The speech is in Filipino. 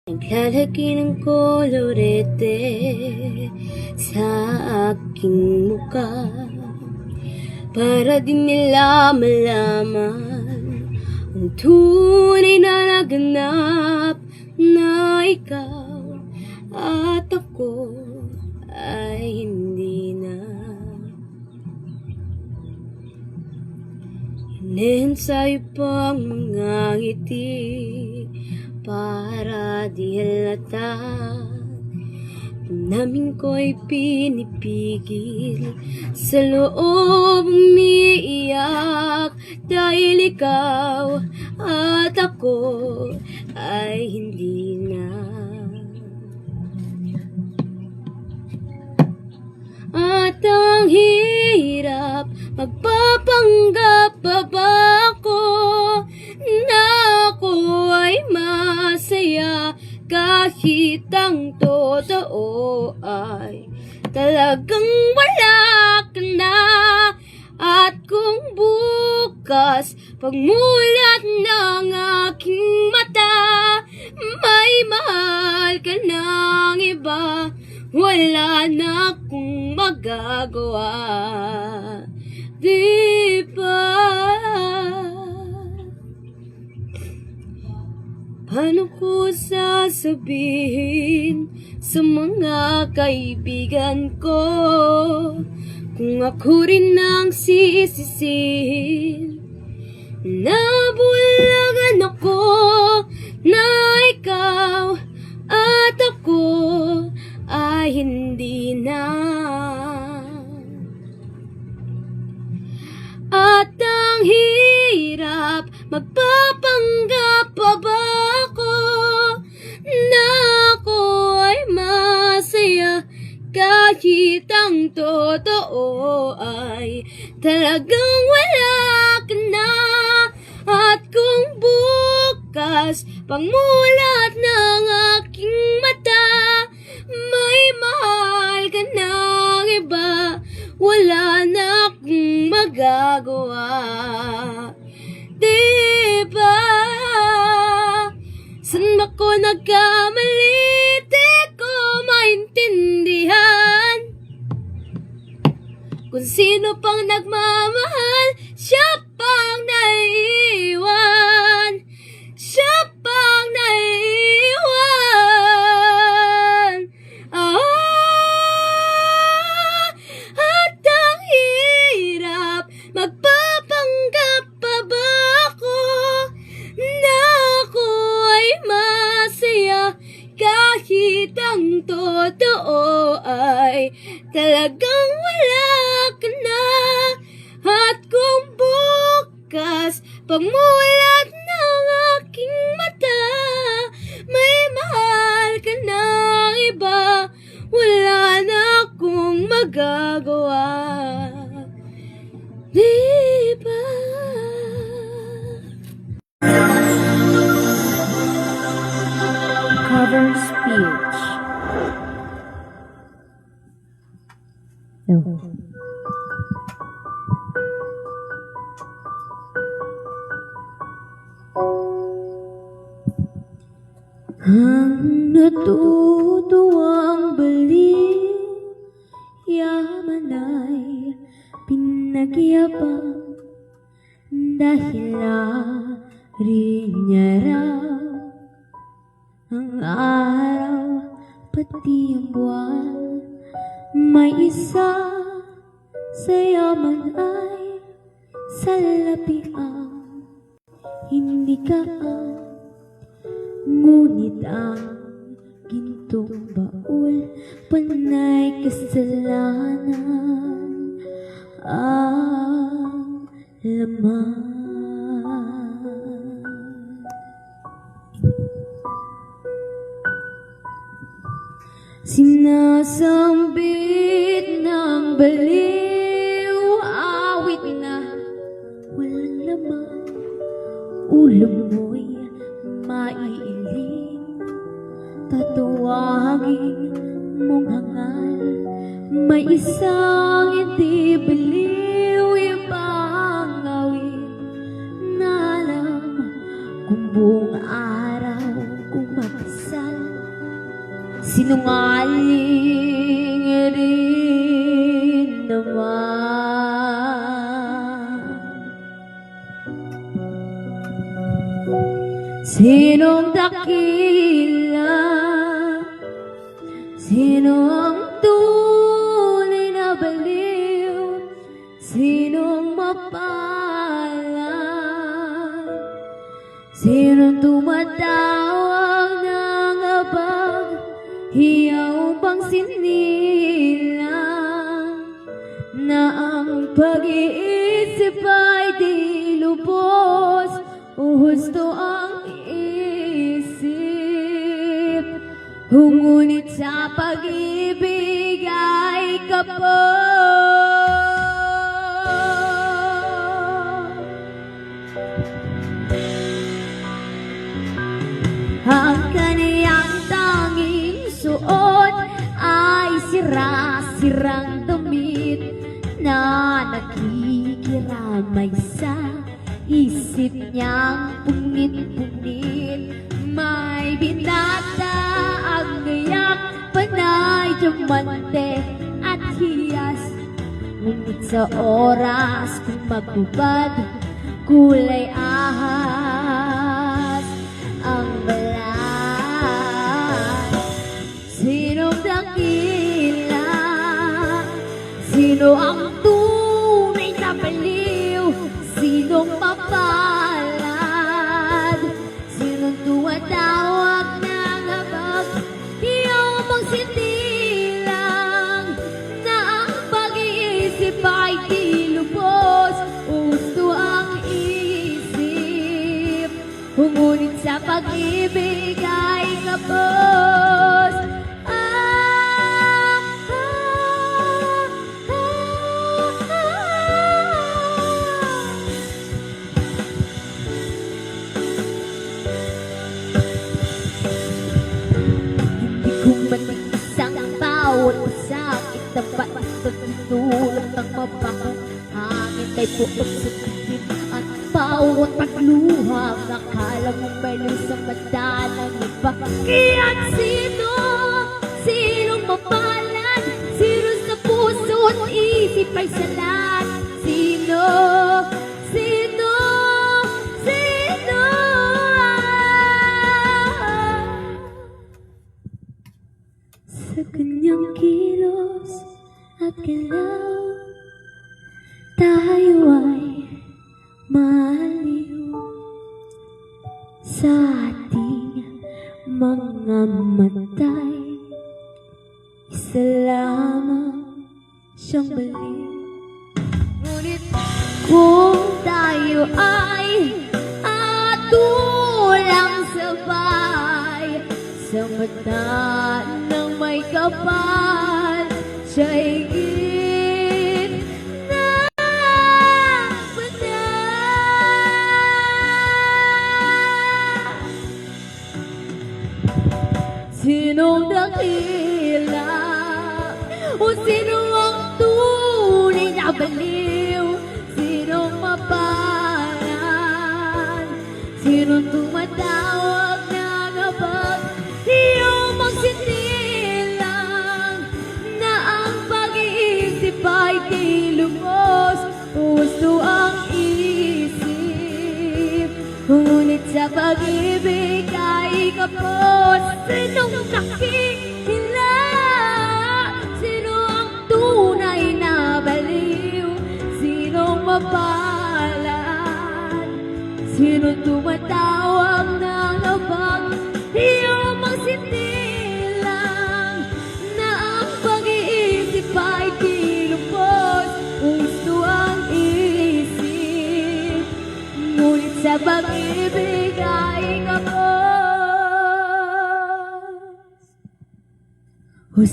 Naglalagay ng kolorete sa aking muka para din nila malaman ang tunay na naganap na ikaw at ako ay hindi na. Inensayo pa ang mga ngiti para di halata. Namin ko'y pinipigil sa loob umiiyak dahil ikaw at ako ay hindi na. At ang hirap magpapanggap pa ba ako na ako ay masaya kahit ang totoo ay talagang wala ka na. At kung bukas pagmulat ng aking mata may mahal ka ng iba, wala na akong magagawa, di ba? Paano ko sasabihin sa mga kaibigan ko kung ako rin ang sisisihin? Nabulagan ako na ikaw at ako ay hindi na. At ang hirap magpapanggap pa ba ako na ako ay masaya kahit ang totoo ay talagang wala ka na. At kung bukas pagmulat ng aking mata may mahal ka ng iba, wala na akong magagawa, di ba? Saan ba ko nagkamali? Di ko maintindihan. Kung sino pang nagmamahal, siya pang naiiwan. Siya pang naiiwan. At ang hirap magpapanggap pa ba ako na ako ay masaya kahit ang totoo ay talagang wala ka na. At kung bukas pagmulat ng aking mata may mahal ka ng iba, wala na akong magagawa, di ba? Cover speech. No. Ang natutuwang baliw, yaman ay pinagyabang dahil rin niya raw ang araw pati ang buwan. May isa sa yaman ay salapian, hindi kaan, ngunit ang gintong baul panay kasalanan ang laman. Sinasambit ng baliw, awit na walang laman. Ulo mo'y maiiling, tatuwagin mong hangal. May isang hindi baliw, ibang awit na alam kung buong araw kung magkasal sinungaling rin naman. Sinong dakila, sinong tunay na baliw, sinong mapalad, sinong tumatawag ng abag, hiyaw bang sinilang, na ang pag-iisip ay di lubos, o husto ang isip, ngunit sa pag-ibig ay kapos. Ang kaniyang tanging suot ay sira-sirang damit na nakikiramay sa isip niyang punit-punit. May binata ang gayak, panay, diamante at hiyas, ngunit sa oras kung magbubad, kulay ahas ang balat. Sinong dakila, sino ang tunay na baliw, sinong mapalad, sinong tumatawag ng habag, iyaw mong sindilang, na ang pag-iisip ay di lubos, gusto ang isip, ngunit sa pag-ibig ay kapos. Bawat pasakit na ba't tutulog ng mabakong hangin ay buot sa tingin, at bawat pagluha akala mong may sa mata ng iba. Kaya't sinong mapalad, sino sa puso at isip ay salat, sino sa kanyang kilos at galaw, tayo ay maaliw sa ating mga matay. Isa lamang siyang baliw, ngunit kung tayo ay atulang sabay sa mata ng may kapal, siya'y sinong dakila, o sino ang tunay na baliw, sinong mapalan, sinong tumatawag ng abag, iyong magsindilang, na ang pag-iisip ay di lubos, gusto ang isip, ngunit sa pag-ibig ay kapos. Sinong nakikila, sino ang tunay na baliw, sinong mapalad, sino tumatawag ng habag, iyong magsindilang, na ang pag-iisip ay di lubos, gusto ang isip, ngunit sa pag-ibig ay kapos. O